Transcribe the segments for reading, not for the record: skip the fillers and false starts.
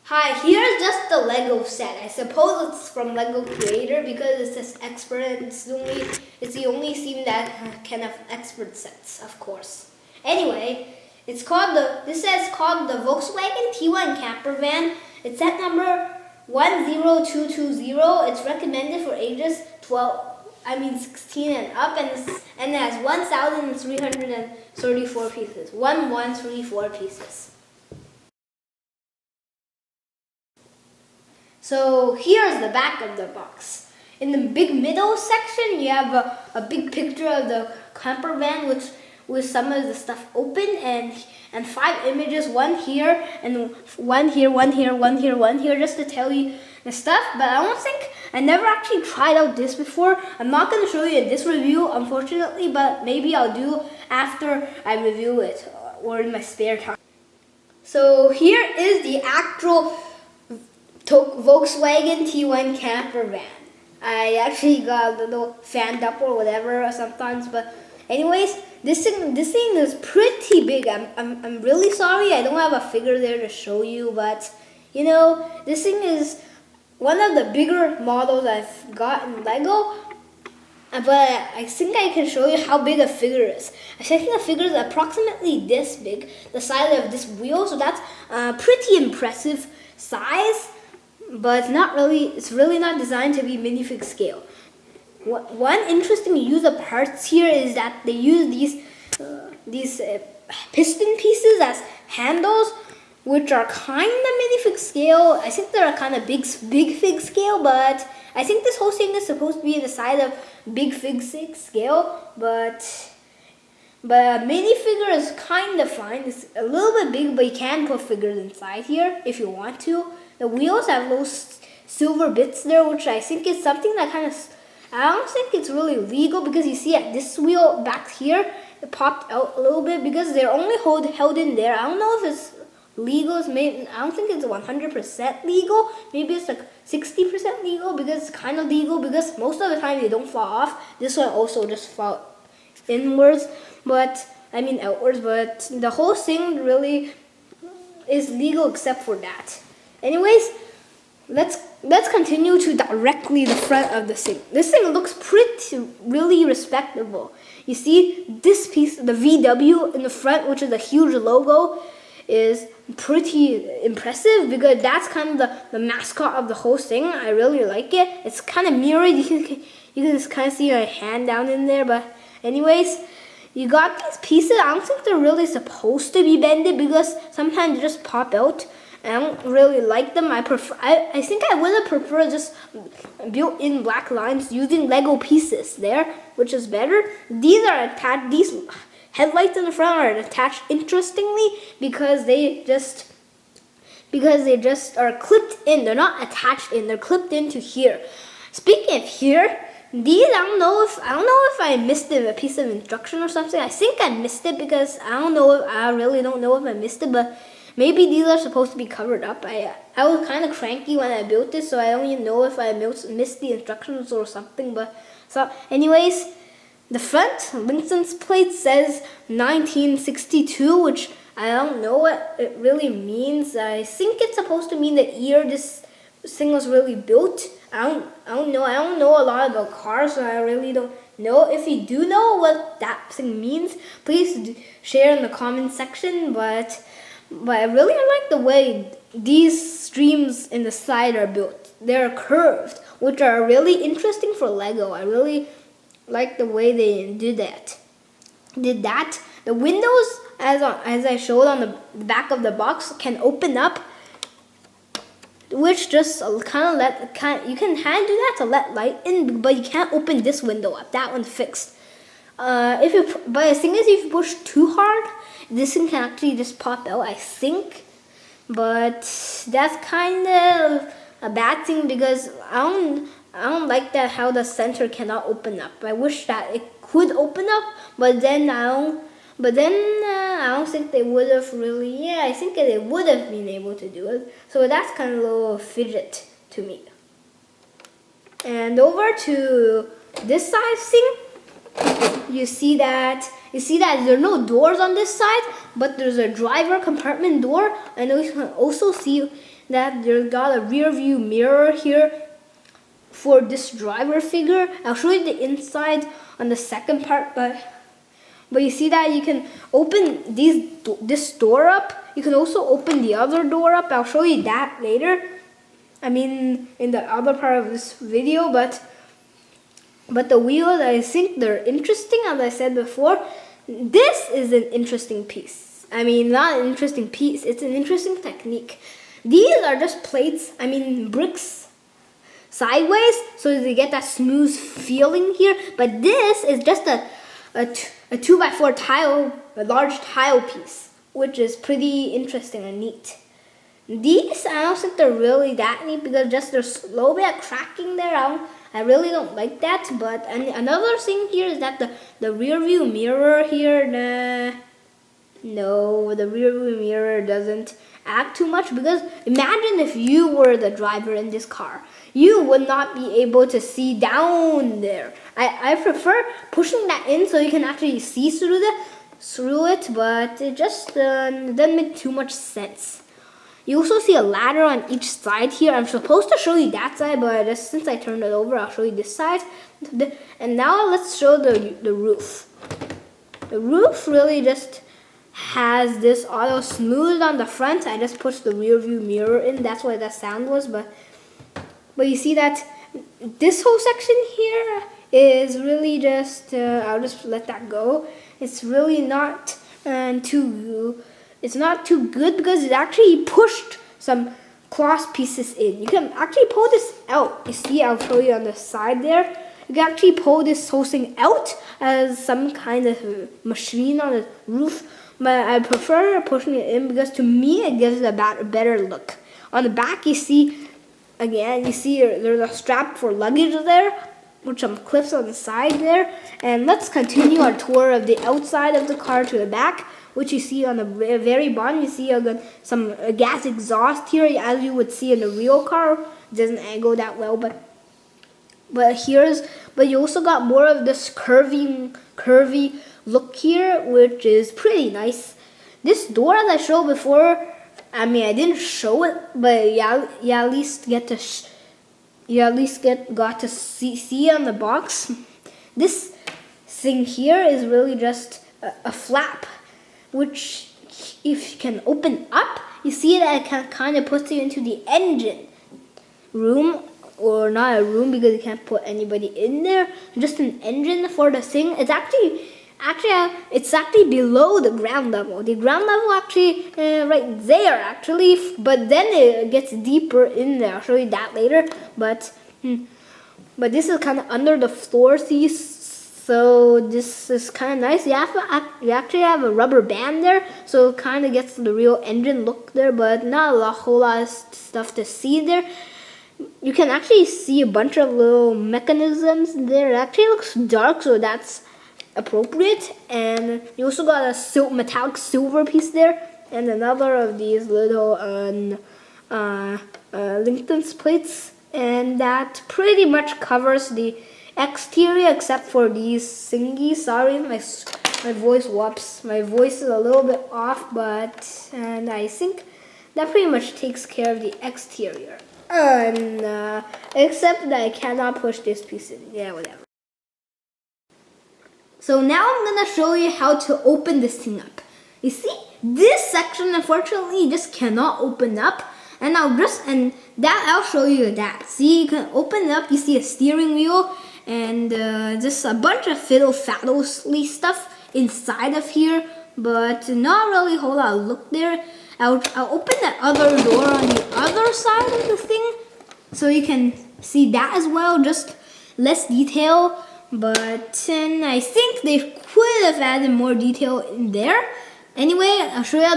Hi, here's just the Lego set. I suppose it's from Lego Creator because it says expert and it's the only theme that can have expert sets, of course. Anyway, this says called the Volkswagen T1 Camper Van. It's set number 10220. It's recommended for ages 16 and up, and it has 1,334 pieces. 1134 pieces. So here's the back of the box. In the big middle section, you have a big picture of the camper van with some of the stuff open and 5 images, one here and one here, one here, one here, one here, just to tell you the stuff. But I never actually tried out this before. I'm not going to show you in this review, unfortunately, but maybe I'll do after I review it or in my spare time. So here is the actual Volkswagen T1 camper van. I actually got a little fanned up or whatever sometimes, but anyways, this thing is pretty big. I'm really sorry I don't have a figure there to show you, but you know, this thing is one of the bigger models I've got in Lego. But I think I can show you how big a figure is. I think the figure is approximately this big, the size of this wheel, so that's a pretty impressive size. But it's really not designed to be minifig scale. One interesting use of parts here is that they use these piston pieces as handles, which are kind of minifig scale. I think they're kind of big fig scale, but I think this whole thing is supposed to be the size of big fig scale. But a minifigure is kind of fine. It's a little bit big, but you can put figures inside here if you want to. The wheels have those silver bits there, which I think is something that I don't think it's really legal, because you see at this wheel back here, it popped out a little bit because they're only held in there. I don't know if it's legal. I don't think it's 100% legal. Maybe it's like 60% legal, because it's kind of legal because most of the time they don't fall off. This one also just fall outwards, but the whole thing really is legal except for that. Anyways, let's continue to directly the front of the thing. This thing looks really respectable. You see this piece, the VW in the front, which is a huge logo, is pretty impressive because that's kind of the mascot of the whole thing. I really like it. It's kind of mirrored. You can just kind of see my hand down in there. But anyways, you got these pieces. I don't think they're really supposed to be bended because sometimes they just pop out. I don't really like them. I think I would have preferred just built-in black lines using Lego pieces there, which is better. These are attached. These headlights in the front are attached interestingly because they just are clipped in. They're not attached in. They're clipped into here. Speaking of here, these I don't know if I missed a piece of instruction or something. I think I missed it because I really don't know if I missed it, but maybe these are supposed to be covered up. I was kind of cranky when I built this, so I don't even know if I missed the instructions or something. But so, anyways, the front license plate says 1962, which I don't know what it really means. I think it's supposed to mean the year this thing was really built. I don't know. I don't know a lot about cars, so I really don't know. If you do know what that thing means, please share in the comment section. But I really like the way these streams in the side are built. They're curved, which are really interesting for Lego. I really like the way they did that. The windows, as I showed on the back of the box, can open up, which just you can do that to let light in, but you can't open this window up. That one's fixed. But the thing is, if you push too hard, this thing can actually just pop out, I think. But that's kind of a bad thing because I don't like that how the center cannot open up. I wish that it could open up, but then I don't think they would have really. Yeah, I think they would have been able to do it. So that's kind of a little fidget to me. And over to this side thing, you see that you see that there are no doors on this side, but there's a driver compartment door, and you can also see that there's got a rear view mirror here for this driver figure. I'll show you the inside on the second part, but you see that you can open this door up. You can also open the other door up. I'll show you that later. I mean, in the other part of this video, but the wheels, I think they're interesting, as I said before. This is an interesting piece. I mean, not an interesting piece, it's an interesting technique. These are just plates, I mean bricks sideways, so they get that smooth feeling here. But this is just a 2x4 tile, a large tile piece, which is pretty interesting and neat. These, I don't think they're really that neat because just there's a little bit of cracking there. I really don't like that. But another thing here is that the rear view mirror here, no, the rear view mirror doesn't act too much, because imagine if you were the driver in this car. You would not be able to see down there. I prefer pushing that in so you can actually see through it, but it just doesn't make too much sense. You also see a ladder on each side here. I'm supposed to show you that side, but since I turned it over, I'll show you this side. And now let's show the roof. The roof really just has this auto smooth on the front. I just pushed the rear view mirror in. That's why that sound was. But you see that this whole section here is really just, I'll just let that go. It's really not it's not too good because it actually pushed some cloth pieces in. You can actually pull this out. You see, I'll show you on the side there. You can actually pull this whole thing out as some kind of machine on the roof. But I prefer pushing it in because to me it gives a better look. On the back you see, again, you see there's a strap for luggage there, with some clips on the side there. And let's continue our tour of the outside of the car to the back, which you see on the very bottom. You see some gas exhaust here, as you would see in a real car. It doesn't angle that well, but you also got more of this curvy look here, which is pretty nice. This door, as I showed before, I mean, I didn't show it, but you at least got to see on the box. This thing here is really just a flap, which if you can open up, you see that it can kind of puts you into the engine room, or not a room because you can't put anybody in there, just an engine for the thing. It's actually below the ground level. The ground level actually right there actually, but then it gets deeper in there. I'll show you that later. But this is kind of under the floor, see? So this is kind of nice. You actually have a rubber band there, so it kind of gets the real engine look there, but not a whole lot of stuff to see there. You can actually see a bunch of little mechanisms there. It actually looks dark, so that's appropriate. And you also got a metallic silver piece there, and another of these little Lincoln's plates, and that pretty much covers the exterior except for these thingies. Sorry, my voice whoops. My voice is a little bit off, and I think that pretty much takes care of the exterior. Except that I cannot push this piece in. Yeah, whatever. So now I'm gonna show you how to open this thing up. You see, this section unfortunately just cannot open up, and I'll show you that. See, you can open it up. You see a steering wheel and just a bunch of fiddle-faddle stuff inside of here, but not really a whole lot of look there. I'll open that other door on the other side of the thing, so you can see that as well. Just less detail, but I think they could have added more detail in there. Anyway, I'll show you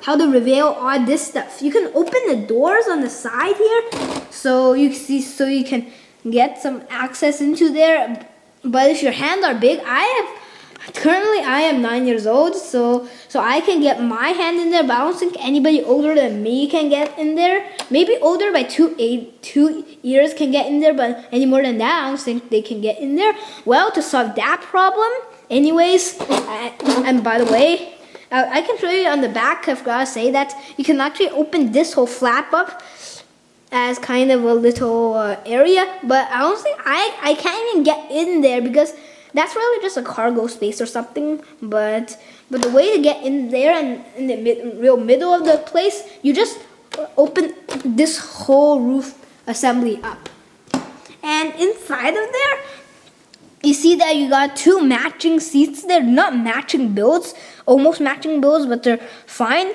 how to reveal this stuff. You can open the doors on the side here, so you can get some access into there. But if your hands are big, currently I am 9 years old, so I can get my hand in there, but I don't think anybody older than me can get in there. Maybe older by 2 years can get in there, but any more than that, I don't think they can get in there. Well, to solve that problem, anyways, and by the way, I can show you on the back. I forgot to say that you can actually open this whole flap up as kind of a little area, but I don't think I can't even get in there because that's really just a cargo space or something. But the way to get in there and in the real middle of the place, you just open this whole roof assembly up, and inside of there, you see that you got two matching seats. They're not matching builds, almost matching builds, but they're fine.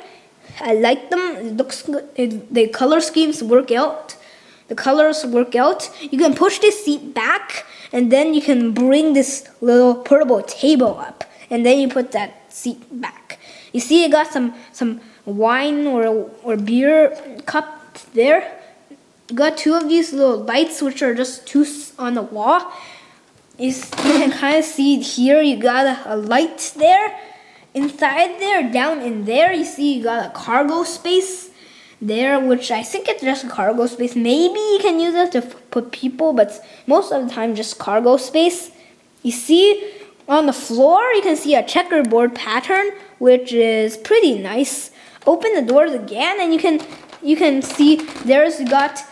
I like them. It looks good. The color schemes work out. The colors work out. You can push this seat back, and then you can bring this little portable table up, and then you put that seat back. You see, you got some wine or beer cup there. You got two of these little lights, which are just two on the wall. You can kind of see it here. You got a light there. Inside there, down in there, you see you got a cargo space there, which I think it's just a cargo space. Maybe you can use it to put people, but most of the time just cargo space. You see on the floor, you can see a checkerboard pattern, which is pretty nice. Open the doors again, and you can see there's got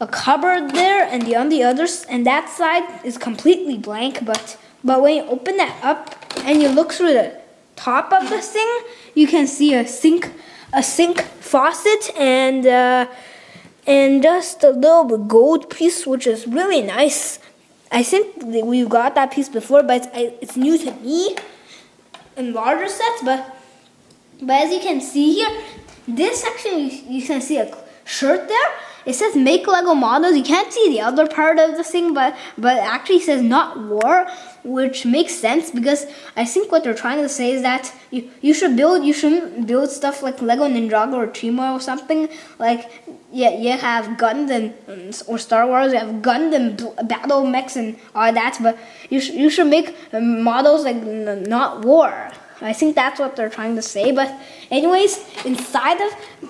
a cupboard there, and on the others, and that side is completely blank. But when you open that up and you look through the top of the thing, you can see a sink faucet and just a little gold piece, which is really nice. I think we've got that piece before, but it's new to me in larger sets. But as you can see here, this section you can see a shirt there. It says make Lego models. You can't see the other part of the thing, but actually it says not war, which makes sense because I think what they're trying to say is that you shouldn't build stuff like Lego Ninjago or Chima or something. Like you have Gundam or Star Wars, you have Gundam battle mechs and all that, but you should make models like not war. I think that's what they're trying to say. But anyways,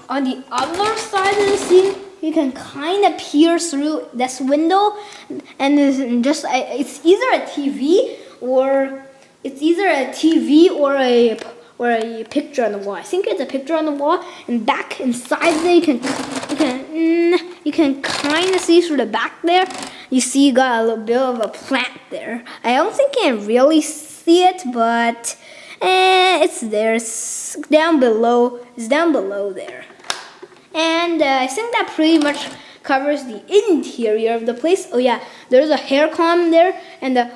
on the other side of the scene, you can kind of peer through this window, and it's either a TV or a picture on the wall. I think it's a picture on the wall, and back inside there you can kind of see through the back there. You see you got a little bit of a plant there. I don't think you can really see it, but it's there. It's down below. It's down below there. And I think that pretty much covers the interior of the place. Oh yeah, there's a hair comb there and a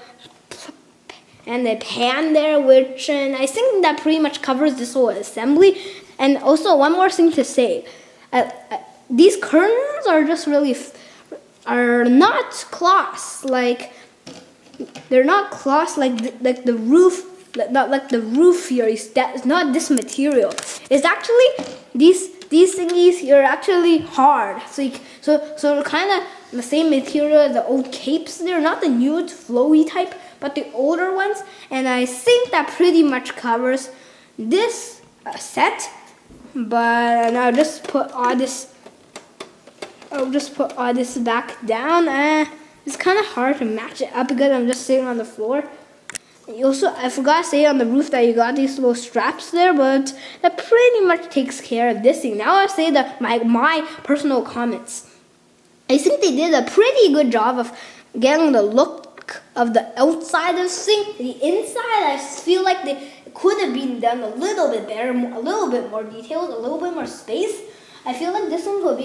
pan there, and I think that pretty much covers this whole assembly. And also one more thing to say, these curtains are just are not cloths. Like they're not cloths like the roof. Not like the roof here is not this material. It's actually these thingies here are actually hard. So kind of the same material as the old capes. They're not the new flowy type, but the older ones. And I think that pretty much covers this set. But I'll just put all this. Back down. It's kind of hard to match it up because I'm just sitting on the floor. I forgot to say on the roof that you got these little straps there, but that pretty much takes care of this thing. Now I'll say my personal comments. I think they did a pretty good job of getting the look of the outside of this thing. The inside, I feel like they could have been done a little bit better, a little bit more detailed, a little bit more space. I feel like this one could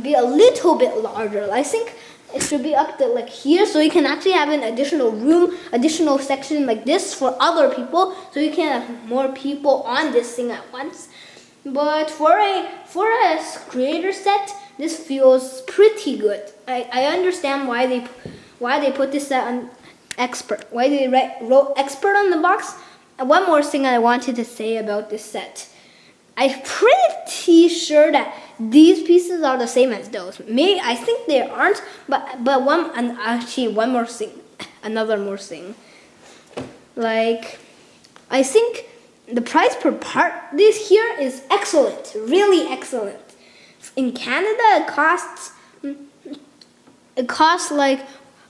be a little bit larger. I think it should be up to like here, so you can actually have an additional room, additional section like this for other people, so you can have more people on this thing at once. But for a creator set, this feels pretty good. I understand why they put this set on expert. Why they wrote expert on the box. And one more thing I wanted to say about this set. I'm pretty sure that these pieces are the same as those. Maybe I think they aren't, but one more thing, another more thing. Like, I think the price per part this here is excellent, really excellent. In Canada, it costs like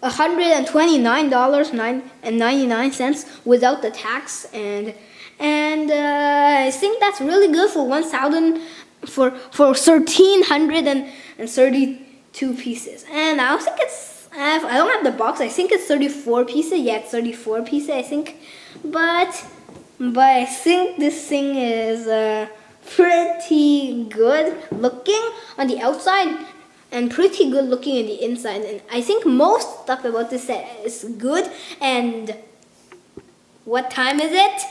$129.99 without the tax, and I think that's really good for 1,332 pieces. And I think I don't have the box. I think it's 34 pieces. Yeah, it's 34 pieces, I think. But I think this thing is pretty good looking on the outside and pretty good looking on the inside. And I think most stuff about this set is good. And what time is it?